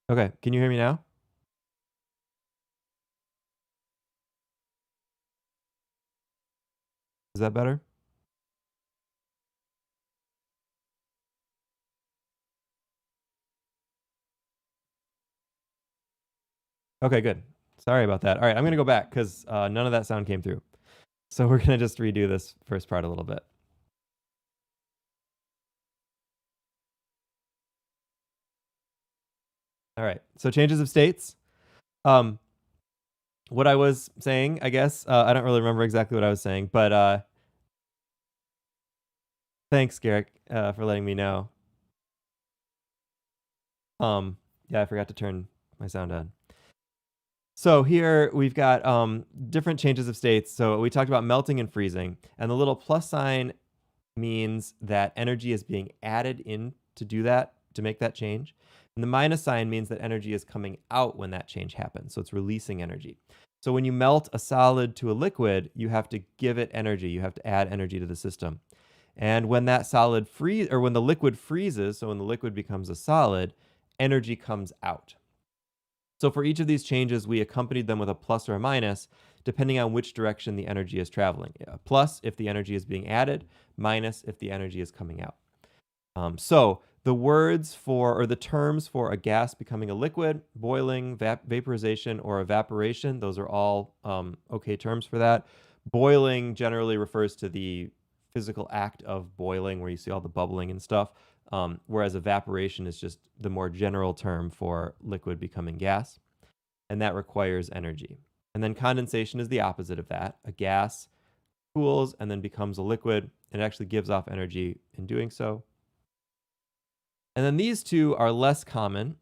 Okay, can you hear me now? Is that better? Okay, good. Sorry about that. All right, I'm gonna go back because none of that sound came through. So we're gonna just redo this first part a little bit. All right. So changes of states. Um, what I was saying, I guess I don't really remember exactly what I was saying, but thanks, Garrick, for letting me know. Yeah, I forgot to turn my sound on. So here we've got different changes of states. So we talked about melting and freezing, and the little plus sign means that energy is being added in to do that, to make that change. And the minus sign means that energy is coming out when that change happens. So it's releasing energy. So when you melt a solid to a liquid, you have to give it energy. You have to add energy to the system. And when that solid freeze or when the liquid freezes, so when the liquid becomes a solid, energy comes out. So for each of these changes, we accompanied them with a plus or a minus, depending on which direction the energy is traveling. Plus if the energy is being added, minus if the energy is coming out. So the words for, or the terms for a gas becoming a liquid, boiling, vaporization, or evaporation, those are all okay terms for that. Boiling generally refers to the physical act of boiling, where you see all the bubbling and stuff, whereas evaporation is just the more general term for liquid becoming gas, and that requires energy. And then condensation is the opposite of that. A gas cools and then becomes a liquid, and it actually gives off energy in doing so. And then these two are less common,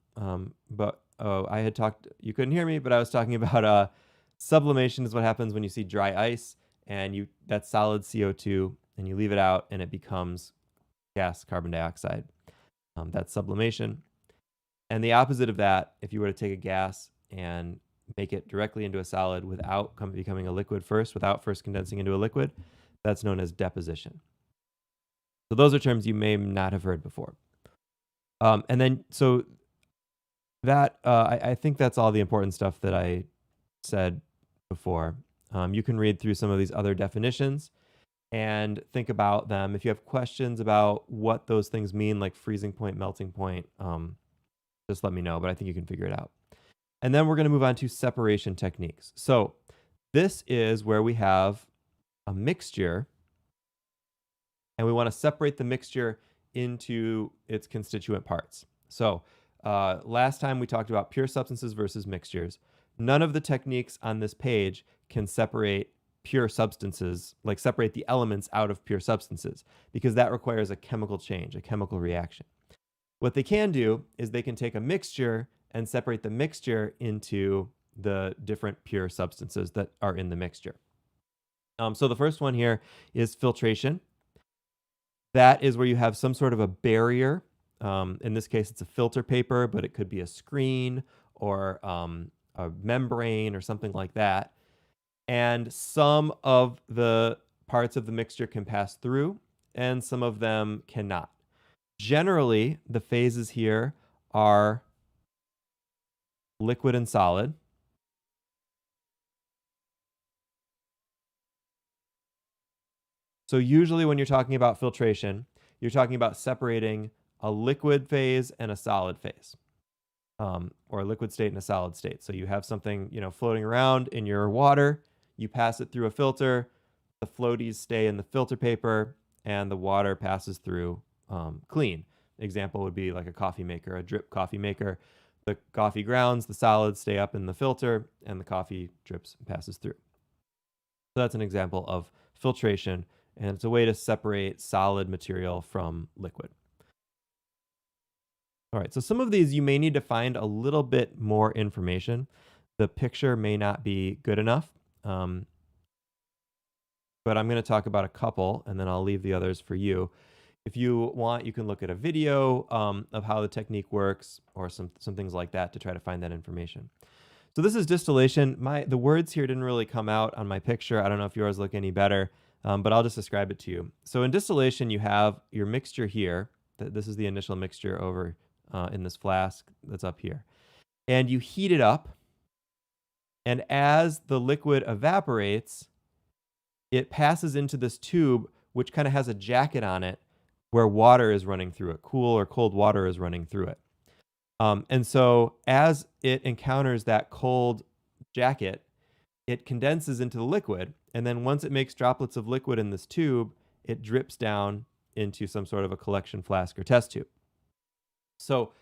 but I had talked, you couldn't hear me, but I was talking about sublimation is what happens when you see dry ice and that's solid CO2 and you leave it out and it becomes gas, carbon dioxide. That's sublimation. And the opposite of that, if you were to take a gas and make it directly into a solid without becoming a liquid first, without first condensing into a liquid, that's known as deposition. So those are terms you may not have heard before. And then, so that I think that's all the important stuff that I said before. You can read through some of these other definitions and think about them. If you have questions about what those things mean, like freezing point, melting point, just let me know, but I think you can figure it out. And then we're going to move on to separation techniques. So this is where we have a mixture and we want to separate the mixture into its constituent parts. So last time we talked about pure substances versus mixtures. None of the techniques on this page can separate pure substances, like separate the elements out of pure substances, because that requires a chemical change, a chemical reaction. What they can do is they can take a mixture and separate the mixture into the different pure substances that are in the mixture. So the first one here is filtration. That is where you have some sort of a barrier. In this case, it's a filter paper, but it could be a screen or a membrane or something like that. And some of the parts of the mixture can pass through and some of them cannot. Generally, the phases here are liquid and solid. So usually when you're talking about filtration, you're talking about separating a liquid phase and a solid phase, or a liquid state and a solid state. So you have something, floating around in your water, you pass it through a filter, the floaties stay in the filter paper, and the water passes through clean. Example would be like a coffee maker, a drip coffee maker. The coffee grounds, the solids stay up in the filter, and the coffee drips and passes through. So that's an example of filtration, and it's a way to separate solid material from liquid. All right, so some of these you may need to find a little bit more information. The picture may not be good enough, but I'm going to talk about a couple, and then I'll leave the others for you. If you want, you can look at a video of how the technique works or some things like that to try to find that information. So this is distillation. The words here didn't really come out on my picture. I don't know if yours look any better, but I'll just describe it to you. So in distillation, you have your mixture here. This is the initial mixture over in this flask that's up here. and you heat it up. And as the liquid evaporates, it passes into this tube, which kind of has a jacket on it where water is running through it. Cool or cold water is running through it. And so as it encounters that cold jacket, it condenses into the liquid. And then once it makes droplets of liquid in this tube, it drips down into some sort of a collection flask or test tube. So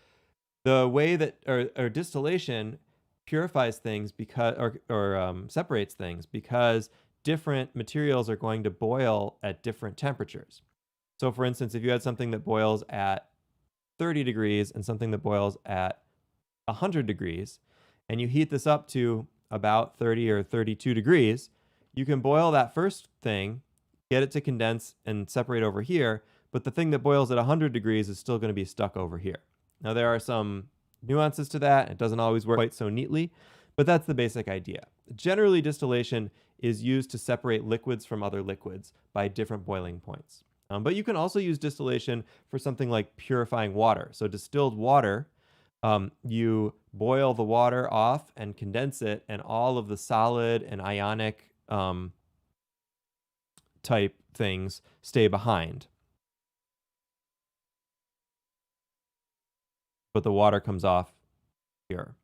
the way that, or distillation purifies things because, or separates things because different materials are going to boil at different temperatures. So for instance, if you had something that boils at 30 degrees and something that boils at 100 degrees, and you heat this up to about 30 or 32 degrees, you can boil that first thing, get it to condense and separate over here, but the thing that boils at 100 degrees is still going to be stuck over here. Now, there are some nuances to that. It doesn't always work quite so neatly, but that's the basic idea. Generally, distillation is used to separate liquids from other liquids by different boiling points. But you can also use distillation for something like purifying water. So distilled water, you boil the water off and condense it, and all of the solid and ionic type things stay behind. But the water comes off here.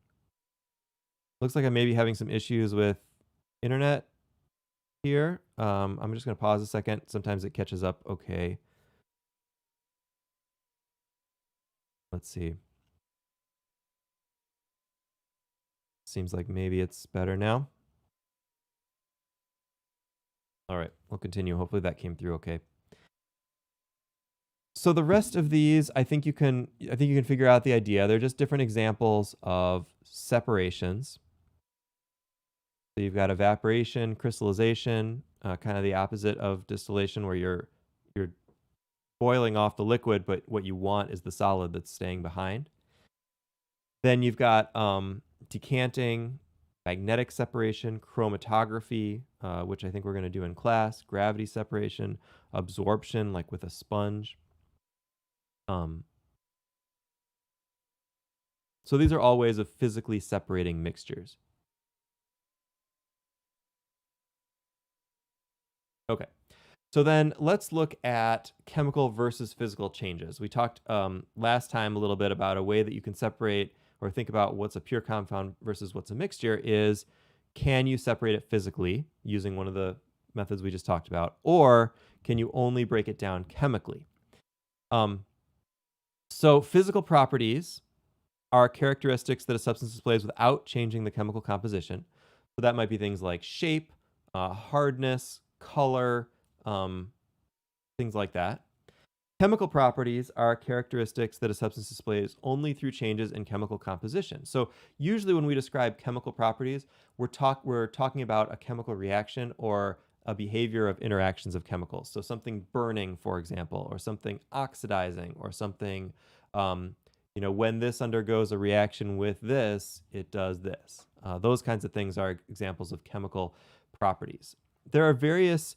Looks like I may be having some issues with internet here. I'm just going to pause a second. Sometimes it catches up okay. Let's see. Seems like maybe it's better now. All right, we'll continue. Hopefully that came through okay. So the rest of these, I think you can figure out the idea. They're just different examples of separations. So you've got evaporation, crystallization, kind of the opposite of distillation, where you're boiling off the liquid, but what you want is the solid that's staying behind. Then you've got decanting, magnetic separation, chromatography, which I think we're going to do in class, gravity separation, absorption, like with a sponge. So these are all ways of physically separating mixtures. Okay, so then let's look at chemical versus physical changes. We talked last time a little bit about a way that you can separate or think about what's a pure compound versus what's a mixture is, can you separate it physically using one of the methods we just talked about, or can you only break it down chemically? So physical properties are characteristics that a substance displays without changing the chemical composition. So that might be things like shape, hardness, color, things like that. Chemical properties are characteristics that a substance displays only through changes in chemical composition. So usually when we describe chemical properties, we're talking about a chemical reaction or a behavior of interactions of chemicals. So something burning, for example, or something oxidizing, or something, when this undergoes a reaction with this, it does this. Those kinds of things are examples of chemical properties. There are various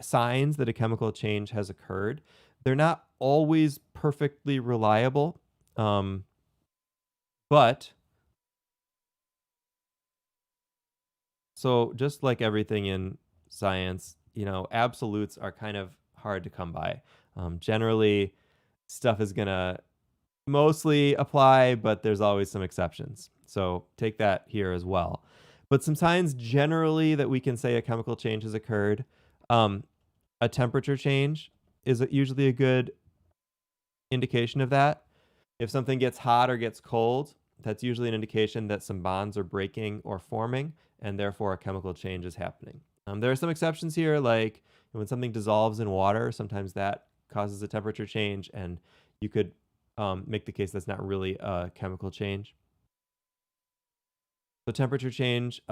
signs that a chemical change has occurred. They're not always perfectly reliable, but so just like everything in science, absolutes are kind of hard to come by. Generally, stuff is going to mostly apply, but there's always some exceptions. So take that here as well. But some signs generally that we can say a chemical change has occurred. A temperature change is usually a good indication of that. If something gets hot or gets cold, that's usually an indication that some bonds are breaking or forming, and therefore a chemical change is happening. There are some exceptions here, like when something dissolves in water, sometimes that causes a temperature change, and you could make the case that's not really a chemical change. So temperature change,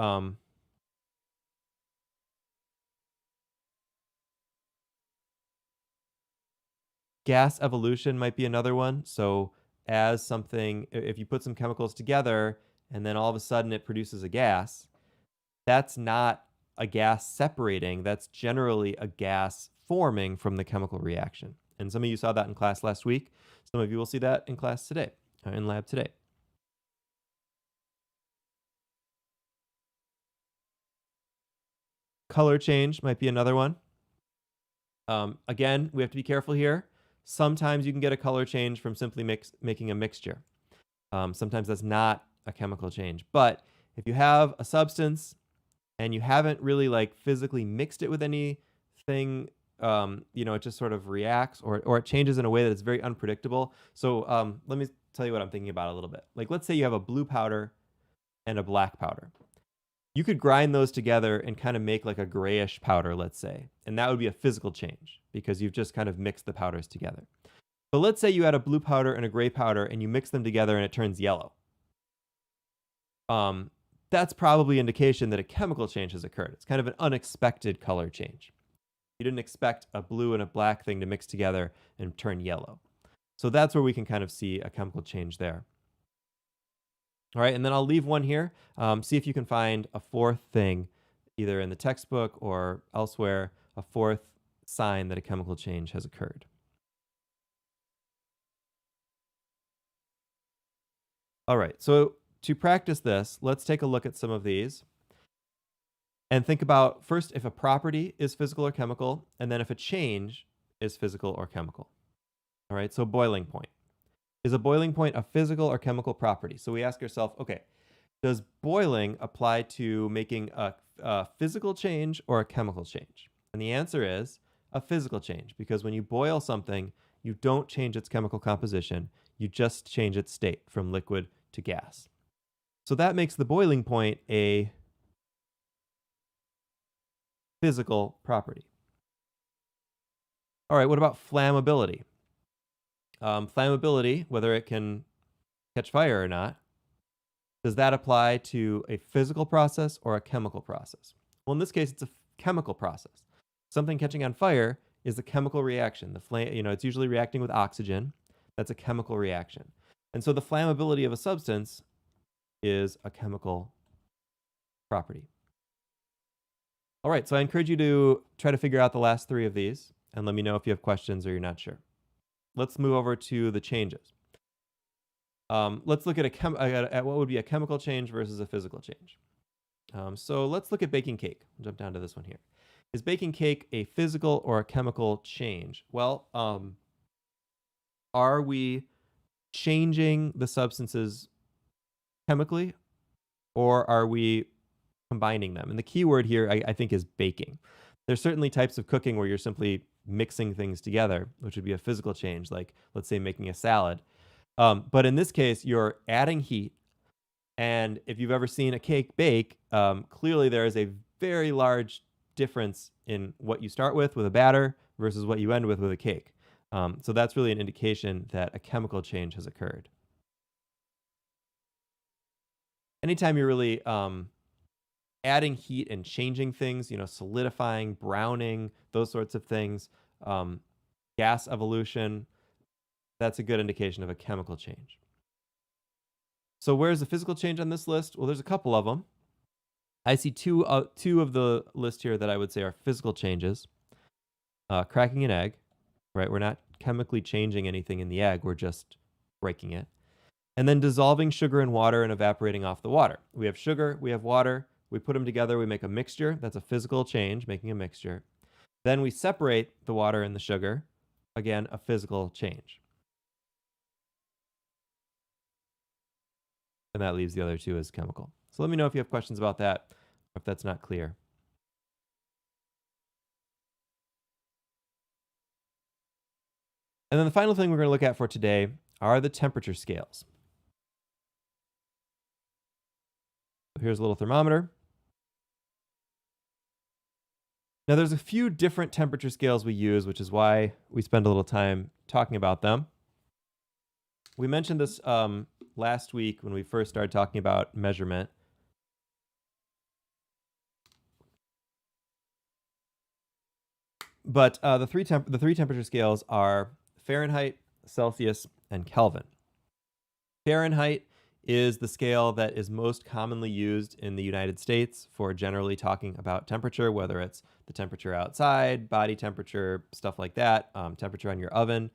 gas evolution might be another one. So if you put some chemicals together and then all of a sudden it produces a gas, that's not a gas separating, that's generally a gas forming from the chemical reaction. And some of you saw that in class last week. Some of you will see that in class today, in lab today. Color change might be another one. Again, we have to be careful here. Sometimes you can get a color change from simply making a mixture. Sometimes that's not a chemical change. But if you have a substance and you haven't really like physically mixed it with anything, it just sort of reacts or it changes in a way that it's very unpredictable. So let me tell you what I'm thinking about a little bit. Like, let's say you have a blue powder and a black powder. You could grind those together and kind of make like a grayish powder, let's say. And that would be a physical change because you've just kind of mixed the powders together. But let's say you had a blue powder and a gray powder and you mix them together and it turns yellow. That's probably indication that a chemical change has occurred. It's kind of an unexpected color change. You didn't expect a blue and a black thing to mix together and turn yellow. So that's where we can kind of see a chemical change there. All right, and then I'll leave one here. See if you can find a fourth thing, either in the textbook or elsewhere, a fourth sign that a chemical change has occurred. All right, so to practice this, let's take a look at some of these and think about first if a property is physical or chemical, and then if a change is physical or chemical. All right, so boiling point. Is a boiling point a physical or chemical property? So we ask ourselves, okay, does boiling apply to making a physical change or a chemical change? And the answer is a physical change, because when you boil something, you don't change its chemical composition, you just change its state from liquid to gas. So that makes the boiling point a physical property. All right, what about flammability? Flammability, whether it can catch fire or not, does that apply to a physical process or a chemical process? Well, in this case, it's a chemical process. Something catching on fire is a chemical reaction. The flame, it's usually reacting with oxygen. That's a chemical reaction. And so the flammability of a substance is a chemical property. All right, so I encourage you to try to figure out the last three of these and let me know if you have questions or you're not sure. Let's move over to the changes. Let's look at what would be a chemical change versus a physical change. So let's look at baking cake. I'll jump down to this one here. Is baking cake a physical or a chemical change? Well, are we changing the substances chemically, or are we combining them? And the key word here, I think, is baking. There's certainly types of cooking where you're simply mixing things together, which would be a physical change, like, let's say, making a salad. But in this case, you're adding heat. And if you've ever seen a cake bake, clearly there is a very large difference in what you start with a batter versus what you end with a cake. So that's really an indication that a chemical change has occurred. Anytime you're really adding heat and changing things, solidifying, browning, those sorts of things, gas evolution, that's a good indication of a chemical change. So where's the physical change on this list? Well, there's a couple of them. I see two of the list here that I would say are physical changes. Cracking an egg, right? We're not chemically changing anything in the egg, we're just breaking it. And then dissolving sugar in water and evaporating off the water. We have sugar, we have water, we put them together, we make a mixture. That's a physical change, making a mixture. Then we separate the water and the sugar. Again, a physical change. And that leaves the other two as chemical. So let me know if you have questions about that, or if that's not clear. And then the final thing we're going to look at for today are the temperature scales. Here's a little thermometer. Now there's a few different temperature scales we use, which is why we spend a little time talking about them. We mentioned this last week when we first started talking about measurement. But the three temperature scales are Fahrenheit, Celsius, and Kelvin. Fahrenheit is the scale that is most commonly used in the United States for generally talking about temperature, whether it's the temperature outside, body temperature, stuff like that, temperature on your oven.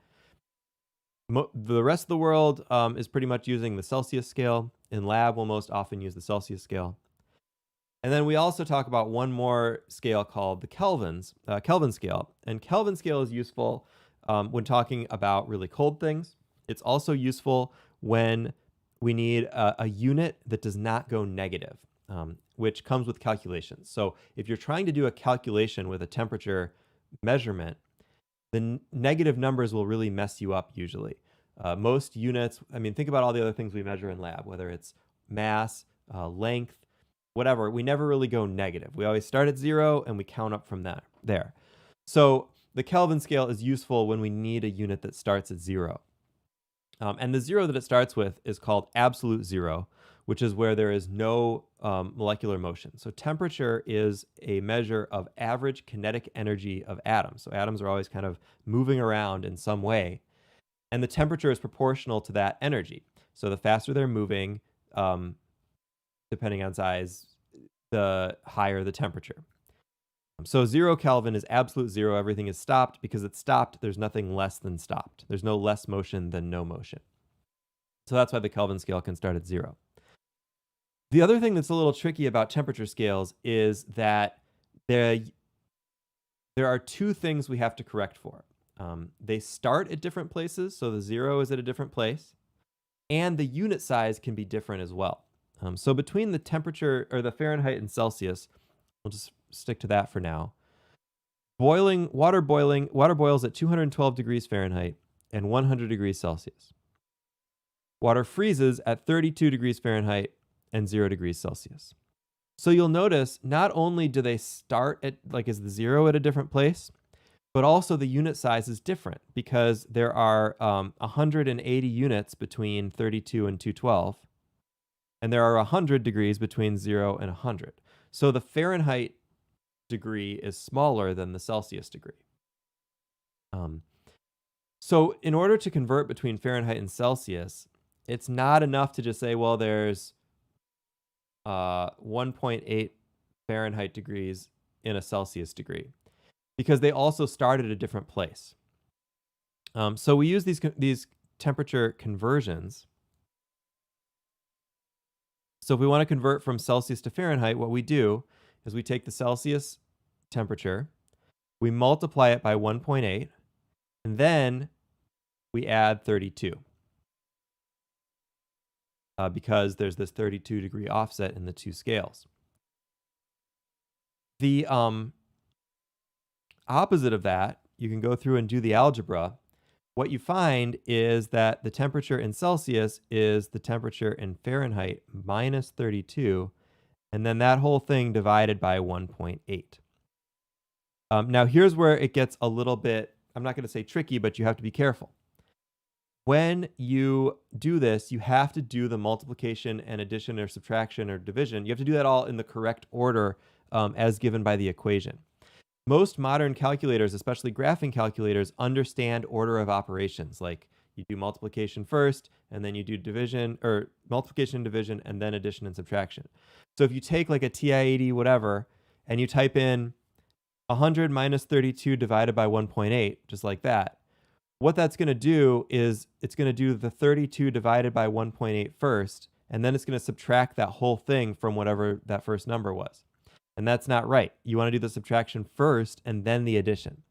The rest of the world is pretty much using the Celsius scale. In lab, we'll most often use the Celsius scale. And then we also talk about one more scale called the Kelvin scale. And Kelvin scale is useful when talking about really cold things. It's also useful when we need a unit that does not go negative, which comes with calculations. So if you're trying to do a calculation with a temperature measurement, the negative numbers will really mess you up usually. Most units, I mean, think about all the other things we measure in lab, whether it's mass, length, whatever, we never really go negative. We always start at 0 and we count up from there. So the Kelvin scale is useful when we need a unit that starts at 0. And the 0 that it starts with is called absolute 0, which is where there is no molecular motion. So temperature is a measure of average kinetic energy of atoms. So atoms are always kind of moving around in some way. And the temperature is proportional to that energy. So the faster they're moving, depending on size, the higher the temperature. So 0 Kelvin is absolute 0. Everything is stopped. Because it's stopped, there's nothing less than stopped. There's no less motion than no motion. So that's why the Kelvin scale can start at 0. The other thing that's a little tricky about temperature scales is that there are two things we have to correct for. They start at different places, so the 0 is at a different place, and the unit size can be different as well. So between the temperature, or the Fahrenheit and Celsius, we'll just stick to that for now. Water boils at 212 degrees Fahrenheit and 100 degrees Celsius. Water freezes at 32 degrees Fahrenheit and 0 degrees Celsius. So you'll notice not only do they start at, is the 0 at a different place, but also the unit size is different because there are 180 units between 32 and 212, and there are 100 degrees between 0 and 100. So the Fahrenheit degree is smaller than the Celsius degree. So in order to convert between Fahrenheit and Celsius, it's not enough to just say, well, there's 1.8 Fahrenheit degrees in a Celsius degree, because they also start at a different place. So we use these temperature conversions. So if we want to convert from Celsius to Fahrenheit, what we do is we take the Celsius temperature, we multiply it by 1.8, and then we add 32. Because there's this 32 degree offset in the two scales. The opposite of that, you can go through and do the algebra. What you find is that the temperature in Celsius is the temperature in Fahrenheit minus 32, and then that whole thing divided by 1.8. Now here's where it gets a little bit, I'm not going to say tricky, but you have to be careful. When you do this, you have to do the multiplication and addition or subtraction or division. You have to do that all in the correct order as given by the equation. Most modern calculators, especially graphing calculators, understand order of operations. Like you do multiplication first, and then you do division, or multiplication and division, and then addition and subtraction. So if you take like a TI-80 whatever, and you type in 100 minus 32 divided by 1.8, just like that, what that's going to do is it's going to do the 32 divided by 1.8 first, and then it's going to subtract that whole thing from whatever that first number was. And that's not right. You want to do the subtraction first and then the addition.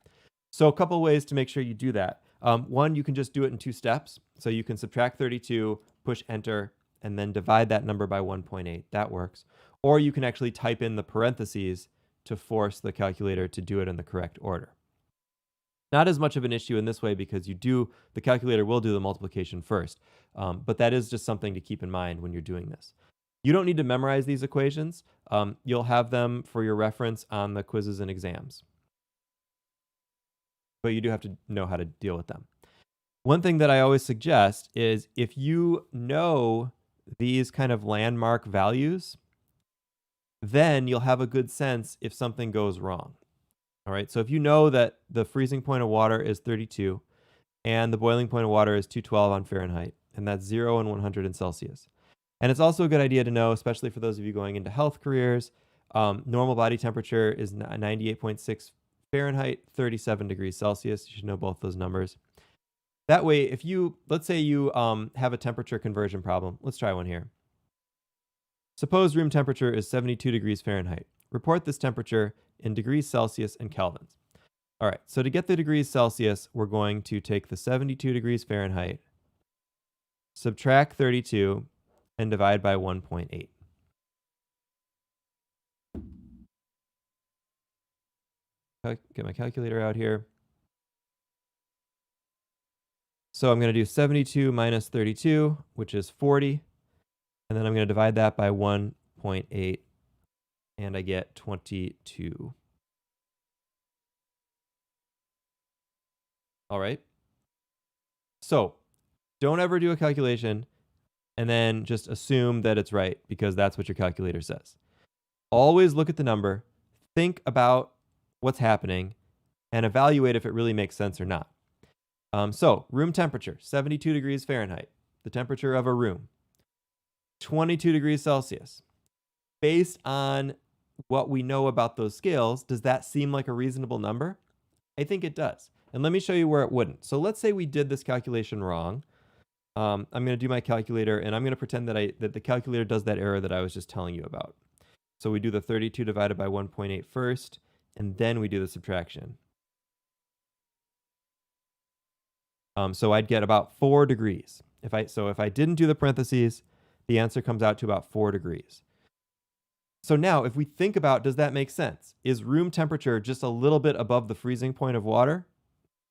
So a couple ways to make sure you do that. One, you can just do it in 2 steps. So you can subtract 32, push enter, and then divide that number by 1.8. That works. Or you can actually type in the parentheses to force the calculator to do it in the correct order. Not as much of an issue in this way because the calculator will do the multiplication first. But that is just something to keep in mind when you're doing this. You don't need to memorize these equations. You'll have them for your reference on the quizzes and exams. But you do have to know how to deal with them. One thing that I always suggest is if you know these kind of landmark values, then you'll have a good sense if something goes wrong. All right, so if you know that the freezing point of water is 32 and the boiling point of water is 212 on Fahrenheit, and that's 0 and 100 in Celsius. And it's also a good idea to know, especially for those of you going into health careers, normal body temperature is 98.6 Fahrenheit, 37 degrees Celsius. You should know both those numbers. That way, if let's say you have a temperature conversion problem. Let's try one here. Suppose room temperature is 72 degrees Fahrenheit. Report this temperature in degrees Celsius and kelvins. All right, so to get the degrees Celsius, we're going to take the 72 degrees Fahrenheit, subtract 32, and divide by 1.8. Get my calculator out here. So I'm going to do 72 minus 32, which is 40. And then I'm going to divide that by 1.8, and I get 22. All right. So don't ever do a calculation and then just assume that it's right because that's what your calculator says. Always look at the number, think about what's happening, and evaluate if it really makes sense or not. So room temperature, 72 degrees Fahrenheit, the temperature of a room, 22 degrees Celsius. Based on what we know about those scales, does that seem like a reasonable number? I think it does. And let me show you where it wouldn't. So let's say we did this calculation wrong. I'm going to do my calculator, and I'm going to pretend that the calculator does that error that I was just telling you about. So we do the 32 divided by 1.8 first, and then we do the subtraction. So I'd get about 4 degrees. If I didn't do the parentheses, the answer comes out to about 4 degrees. So now, if we think about, does that make sense? Is room temperature just a little bit above the freezing point of water?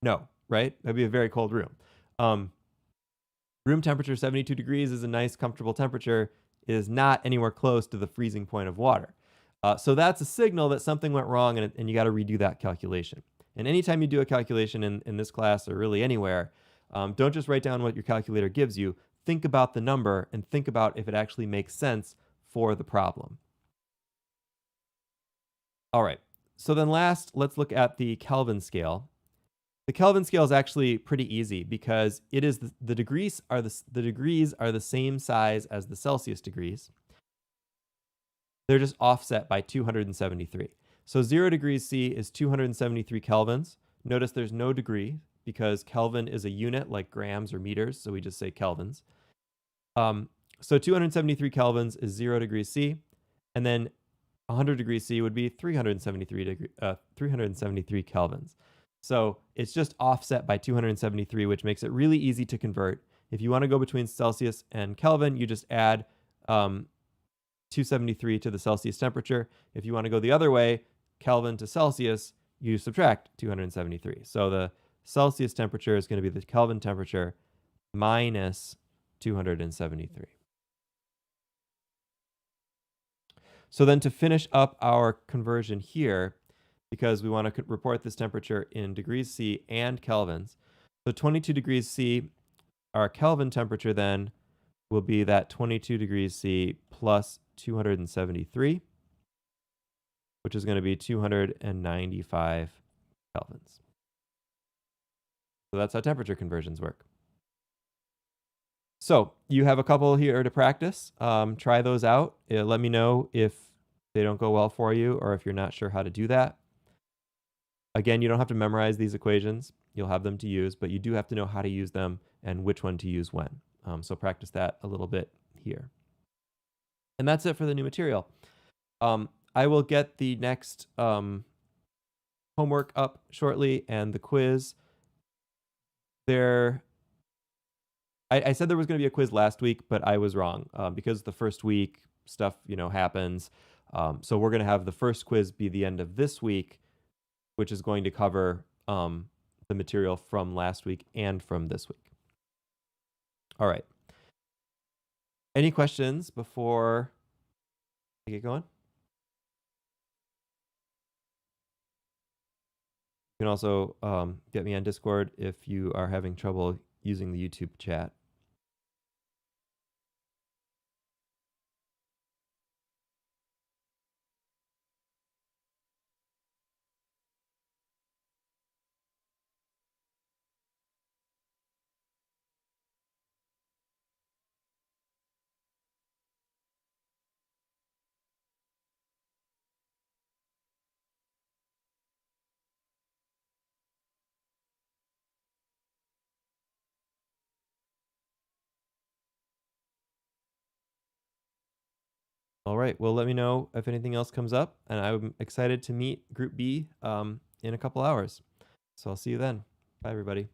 No, right? That'd be a very cold room. Room temperature 72 degrees is a nice, comfortable temperature. It is not anywhere close to the freezing point of water. So that's a signal that something went wrong, and you got to redo that calculation. And anytime you do a calculation in this class or really anywhere, don't just write down what your calculator gives you. Think about the number and think about if it actually makes sense for the problem. All right, so then last, let's look at the Kelvin scale. The Kelvin scale is actually pretty easy because it is the degrees are the same size as the Celsius degrees. They're just offset by 273. So 0 degrees C is 273 kelvins. Notice there's no degree because Kelvin is a unit like grams or meters, so we just say kelvins. So 273 kelvins is 0 degrees C, and then 100 degrees C would be 373 kelvins. So it's just offset by 273, which makes it really easy to convert. If you want to go between Celsius and Kelvin, you just add 273 to the Celsius temperature. If you want to go the other way, Kelvin to Celsius, you subtract 273. So the Celsius temperature is going to be the Kelvin temperature minus 273. So then to finish up our conversion here, because we want to report this temperature in degrees C and kelvins, so 22 degrees C, our Kelvin temperature then will be that 22 degrees C plus 273, which is going to be 295 kelvins. So that's how temperature conversions work. So you have a couple here to practice. Try those out. Let me know if they don't go well for you or if you're not sure how to do that. Again, you don't have to memorize these equations. You'll have them to use, but you do have to know how to use them and which one to use when. So practice that a little bit here. And that's it for the new material. I will get the next homework up shortly and the quiz. I said there was going to be a quiz last week, but I was wrong because the first week stuff, happens. So we're going to have the first quiz be the end of this week, which is going to cover the material from last week and from this week. All right. Any questions before I get going? You can also get me on Discord if you are having trouble using the YouTube chat. All right. Well, let me know if anything else comes up, and I'm excited to meet Group B in a couple hours. So I'll see you then. Bye, everybody.